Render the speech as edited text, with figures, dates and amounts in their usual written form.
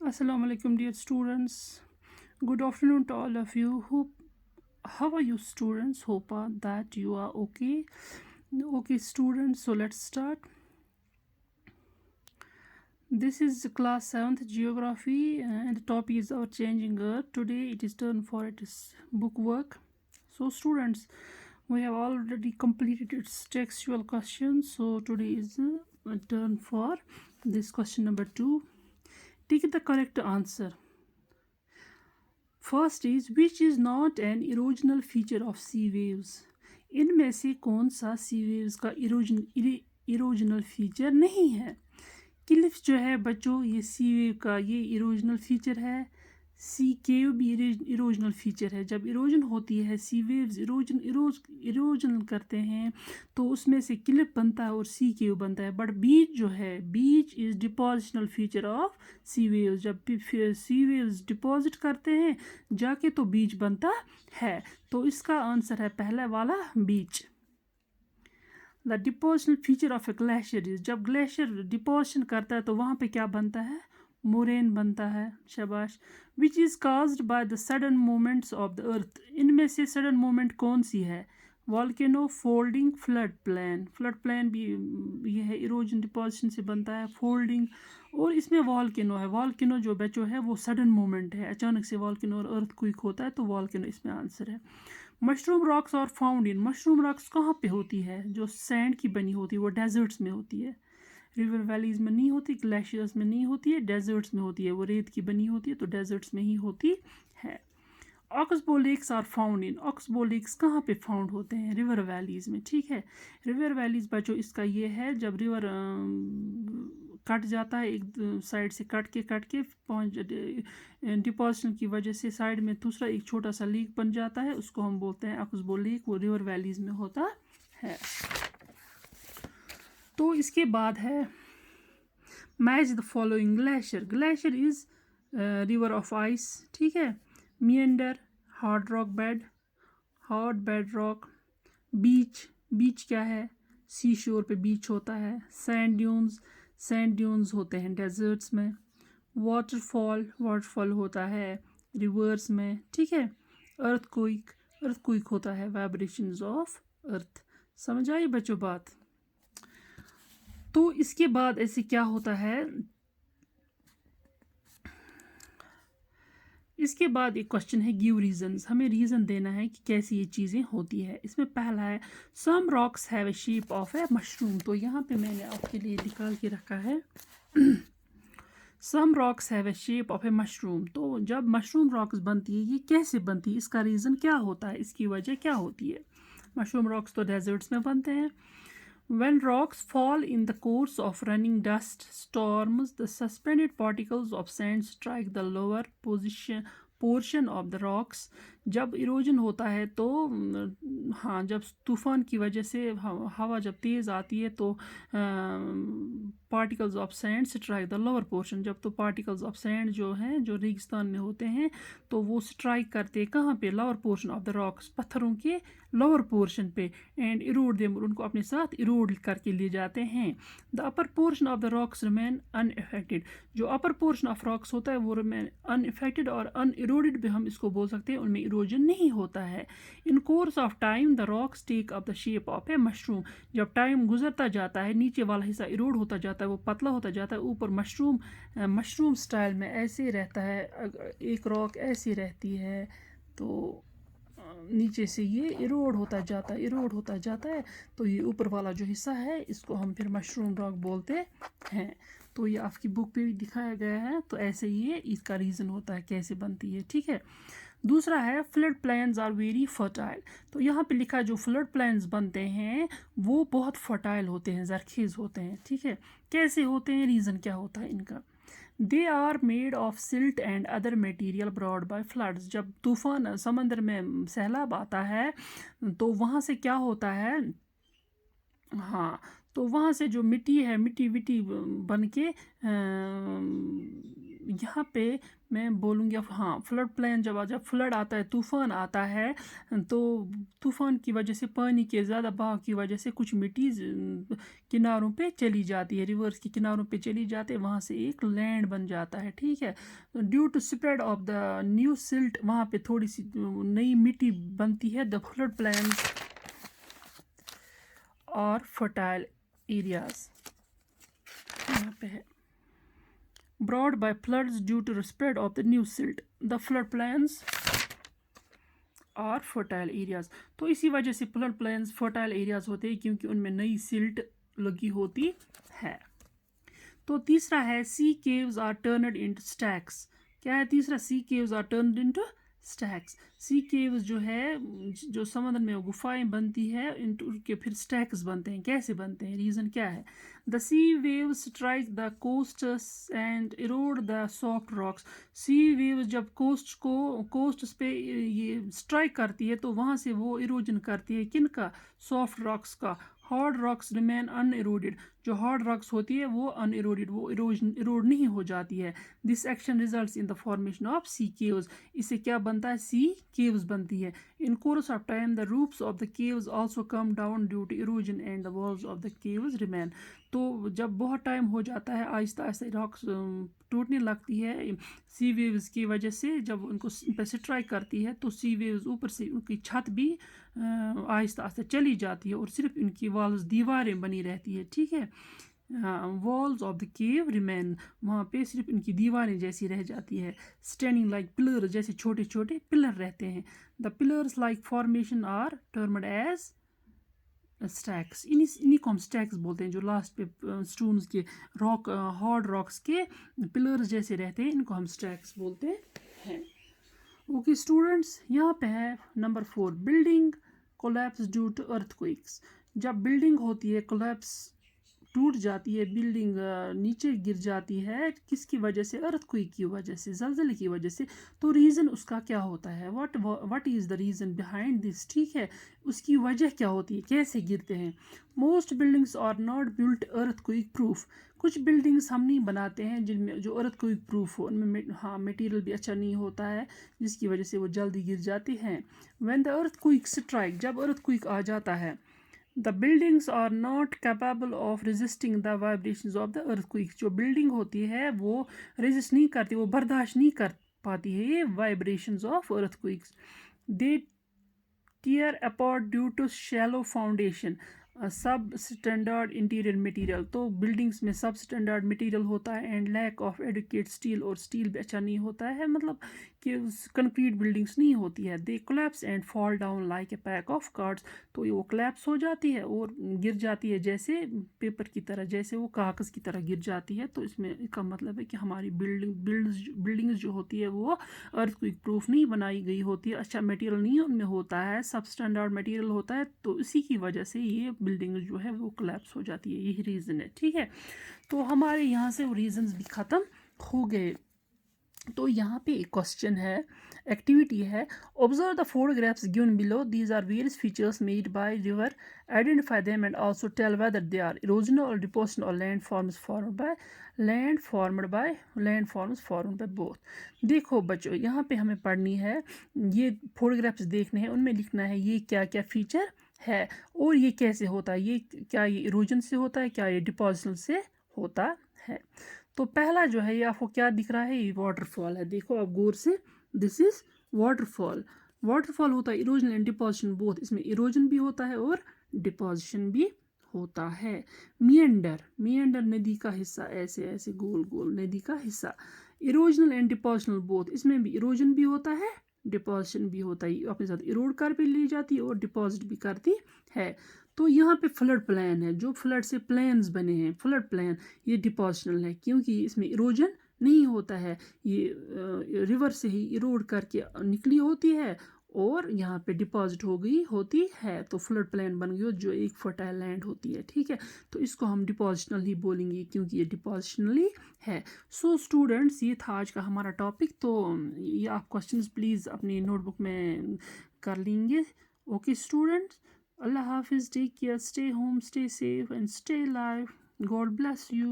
Assalamu alaikum, dear students. Good afternoon to all of you. How are you, students? Hope that you are okay. Okay, students. So let's start. This is class 7th geography, and the topic is our changing earth. Today it is turn for its book work. So, students, we have already completed its textual questions. So today is a turn for this question number 2. Take the correct answer. First is which is not an erosional feature of sea waves. इनमें से कौन सा sea waves का erosional feature नहीं है। Cliff जो है बच्चों, ये सी वेव का ये इरोजनल फीचर है। सी केव भी इरोजनल फीचर है। जब इरोजन होती है, सी वेव्स इरोजन करते हैं तो उसमें से क्लिप बनता है और सी केव बनता है। बट बीच जो है, beach is depositional feature of sea waves. जब सी वेव्स डिपॉजिट करते हैं जाके तो बीच बनता है। तो इसका आंसर है पहला वाला, beach. The depositional feature of a glacier is, जब ग्लेशियर डिपोजिशन करता है तो वहाँ पे क्या बनता है, मोरेन बनता है। शाबाश। Which is caused by the sudden movements of the earth. इनमें से सडन मूवमेंट कौन सी है। Volcano, folding, flood plan. Flood plan भी ये है, इरोजन डिपोजिशन से बनता है। फोल्डिंग और इसमें वॉल्केनो है। वॉल्केनो जो बच्चों है वो सडन मूवमेंट है, अचानक से वॉल्केनो और अर्थ क्विक होता है, तो वॉल्केनो इसमें आंसर है। मशरूम रॉक्स और फाउंड इन, मशरूम रॉक्स कहाँ पे होती है, जो सैंड की बनी होती है वो डेजर्ट्स में होती है। रिवर वैलीज़ में नहीं होती, ग्लेशियर्स में नहीं होती है, डेजर्ट्स में होती है। वो रेत की बनी होती है तो डेजर्ट्स में ही होती है। Oxbow lakes are found in, oxbow lakes कहाँ पे फाउंड होते हैं, रिवर वैलीज़ में। ठीक है, रिवर वैलीज़ बच्चों इसका ये है, जब रिवर कट जाता है, एक साइड से कट के पहुँच डिपोजिशन की वजह से साइड में दूसरा एक छोटा सा लेक बन जाता है, उसको हम बोलते हैं ऑक्सबो लेक। वो रिवर वैलीज़ में होता है। तो इसके बाद है match the following glacier. Glacier is river of ice. ठीक है, meander, hard rock bed, hard bed rock. Beach, beach क्या है, सी शोर पे बीच होता है। सैंड ड्यून्स, सैंड ड्यून्स होते हैं डेजर्ट्स में। वाटरफॉल, वाटरफॉल होता है रिवर्स में। ठीक है, अर्थक्वेक, अर्थक्वेक होता है वाइब्रेशंस ऑफ अर्थ। समझ आई बच्चों बात। तो इसके बाद ऐसे क्या होता है, इसके बाद एक क्वेश्चन है गिव रीजंस। हमें रीज़न देना है कि कैसे ये चीज़ें होती है। इसमें पहला है some rocks have a shape of a mushroom. तो यहाँ पे मैंने आपके लिए निकाल के रखा है some rocks have a shape of a mushroom. तो जब मशरूम रॉक्स बनती है, ये कैसे बनती है, इसका रीज़न क्या होता है, इसकी वजह क्या होती है। मशरूम रॉक्स तो डेजर्ट्स में बनते हैं। When rocks fall in the course of running dust storms, the suspended particles of sand strike the lower portion of the rocks. जब इरोजन होता है तो हाँ, जब तूफ़ान की वजह से हवा जब तेज़ आती है तो particles of sand strike the lower portion. जब तो पार्टिकल्स ऑफ सैंड जो हैं, जो रेगिस्तान में होते हैं, तो वो स्ट्राइक करते हैं कहाँ पे, lower portion of the rocks, पत्थरों के लोअर पोर्शन पे। एंड इरोड देम, उनको अपने साथ इरोड करके ले जाते हैं। The upper portion of the rocks remain unaffected. जो अपर पोर्शन ऑफ रॉक्स होता है वो रिमेन अनइफेक्टेड और अनइरोडेड भी हम इसको बोल सकते हैं, उनमें इरोजन नहीं होता है। In course of time the rocks take up the shape of a mushroom. जब टाइम गुजरता जाता है, नीचे वाला हिस्सा इरोड होता जाता है, वो पतला होता जाता है, ऊपर मशरूम स्टाइल में ऐसे रहता है। एक रॉक ऐसी रहती है तो नीचे से ये इरोड होता जाता है, इरोड होता जाता है, तो ये ऊपर वाला जो हिस्सा है इसको हम फिर मशरूम रॉक बोलते हैं। तो ये आपकी बुक पे भी दिखाया गया है। तो ऐसे ये इसका रीज़न होता है कैसे बनती है। ठीक है, दूसरा है flood plains are very fertile. तो यहाँ पे लिखा है जो फ्लड प्लान्स बनते हैं वो बहुत फर्टाइल होते हैं, जरखेज़ होते हैं। ठीक है, कैसे होते हैं, रीज़न क्या होता है इनका। They are made of silt and other material brought by floods. जब तूफ़ान, समंदर में सैलाब आता है तो वहाँ से क्या होता है, हाँ, तो वहाँ से जो मिट्टी है, मिट्टी विट्टी बन के यहाँ पे मैं बोलूँगी अब हाँ, फ्लड प्लान जब फ्लड आता है, तूफ़ान आता है, तो तूफ़ान की वजह से पानी के ज़्यादा बहाव की वजह से कुछ मिट्टी किनारों पे चली जाती है, रिवर्स के किनारों पे चली जाती है, वहाँ से एक लैंड बन जाता है, ठीक है। Due to spread of the new silt, वहाँ पे थोड़ी सी नई मिट्टी बनती है। द फ्लड प्लान्स और फर्टाइल एरियाज यहाँ पे है brought by floods due to the spread of the new silt. The floodplains are fertile areas. तो इसी वजह से फ्लड प्लेन्स फर्टाइल एरियाज होते हैं क्योंकि उनमें नई सिल्ट लगी होती है। तो तीसरा है sea caves are turned into stacks. क्या है तीसरा? Sea caves are turned into stacks. Sea caves जो है, जो समुद्र में गुफाएं बनती है, इनटू के फिर स्टैक्स बनते हैं। कैसे बनते हैं? रीज़न क्या है? The sea waves strike the coasts and erode the soft rocks. Sea waves जब कोस्ट्स पे ये स्ट्राइक करती है तो वहाँ से वो इरोजन करती है किनका? सॉफ्ट रॉक्स का। Hard rocks remain uneroded. जो हार्ड रॉक्स होती है वो अनइरोडेड, वो इरोड नहीं हो जाती है। This action results in the formation of sea caves. इससे क्या बनता है? सी केव्स बनती है। In course of time the roofs of the caves also come down due to erosion and the walls of the caves remain. तो जब बहुत time हो जाता है, आहिस्ता आहिस्ता रॉक्स टूटने लगती है सी वेव्स की वजह से। जब उनको पे स्ट्राइक करती है तो सी वेव्स ऊपर से उनकी छत भी आहिस्ता आहिस्ता चली जाती है और सिर्फ इनकी वॉल्स दीवारें बनी रहती है, ठीक है। Walls of the cave remain, वहाँ पे सिर्फ इनकी दीवारें जैसी रह जाती है। स्टैंडिंग लाइक पिलर, जैसे छोटे छोटे पिलर रहते हैं। The pillars like formation are termed as stacks. इन्हीं को हम स्टैक्स बोलते हैं। जो लास्ट पे स्टोन्स के रॉक, हार्ड रॉक्स के पिलर्स जैसे रहते हैं, इनको हम स्टैक्स बोलते हैं। ओके स्टूडेंट्स, यहाँ पे है number 4, building collapse due to earthquakes. जब बिल्डिंग होती है, कोलैप्स टूट जाती है, बिल्डिंग नीचे गिर जाती है, किसकी वजह से? अर्थक्वेक की वजह से, ज़लज़ले की वजह से। तो रीज़न उसका क्या होता है? What is the reason behind this, ठीक है। उसकी वजह क्या होती है, कैसे गिरते हैं? Most buildings are not built earthquake proof. कुछ बिल्डिंग्स हम नहीं बनाते हैं जिनमें जो अर्थक्वेक प्रूफ हो, उनमें हाँ मटेरियल भी अच्छा नहीं होता है, जिसकी वजह से वो जल्दी गिर जाती हैं। व्हेन द अर्थक्वेक स्ट्राइक, जब अर्थक्वेक आ जाता है, the buildings are not capable of resisting the vibrations of the earthquake. जो बिल्डिंग होती है वो रेजिस्ट नहीं करती, वो बर्दाश्त नहीं कर पाती है ये vibrations of earthquakes. They tear apart due to shallow foundation, sub standard interior material. तो बिल्डिंग्स में सब स्टैंडर्ड मटेरियल होता है and lack of adequate steel, और स्टील भी अच्छा नहीं होता है, मतलब कि कंक्रीट बिल्डिंग्स नहीं होती है। They collapse and fall down like a pack of cards. तो वो कोलैप्स हो जाती है और गिर जाती है जैसे पेपर की तरह, जैसे वो कागज़ की तरह गिर जाती है। तो इसमें इसका मतलब है कि हमारी बिल्डिंग्स जो होती है वो अर्थक्वेक प्रूफ नहीं बनाई गई होती है, अच्छा मटेरियल नहीं उनमें होता है, सब स्टैंडर्ड मटेरियल होता है। तो इसी की वजह से ये बिल्डिंग जो है वो कोलैप्स हो जाती है, यही रीज़न है, ठीक है। तो हमारे यहाँ से वो रीजंस भी ख़त्म हो गए। तो यहाँ पे एक क्वेश्चन है, एक्टिविटी है, observe the photographs given below, these are various features made by river, identify them and also tell whether they are erosional or deposition or land forms formed by both. देखो बच्चों, यहाँ पे हमें पढ़नी है, ये फोटोग्राफ्स देखने हैं, उनमें लिखना है ये क्या क्या फीचर है और ये कैसे होता है, ये क्या ये इरोजन से होता है, क्या ये डिपोजिशन से होता है। तो पहला जो है ये आपको क्या दिख रहा है? ये वाटरफॉल है। देखो आप गौर से, दिस इज वाटरफॉल। वाटरफॉल होता है इरोजन एंड डिपोजिशन बोथ, इसमें इरोजन भी होता है और डिपोजिशन भी होता है। मियंडर नदी का हिस्सा, ऐसे ऐसे गोल गोल नदी का हिस्सा। इरोजनल एंड डिपोजिशनल बोथ, इसमें भी इरोजन भी होता है, डिपोजिशन भी होता है, अपने साथ इरोड कर भी ले जाती है और डिपॉजिट भी करती है। तो यहाँ पे फ्लड प्लान है, जो फ्लड से प्लान्स बने हैं, फ्लड प्लान ये डिपोजिशनल है क्योंकि इसमें इरोजन नहीं होता है, ये रिवर से ही इरोड करके निकली होती है और यहाँ पे डिपॉजिट हो गई होती है। तो फ्लड प्लान बन गई जो एक फर्टाइल लैंड होती है, ठीक है। तो इसको हम डिपोजिशनल ही बोलेंगे क्योंकि ये डिपोजिशनली है। सो स्टूडेंट्स, ये था आज का हमारा टॉपिक। तो ये आप क्वेश्चंस प्लीज़ अपनी नोटबुक में कर लेंगे। Okay students, Allah Hafiz, take care, stay home, stay safe and stay alive. God bless you.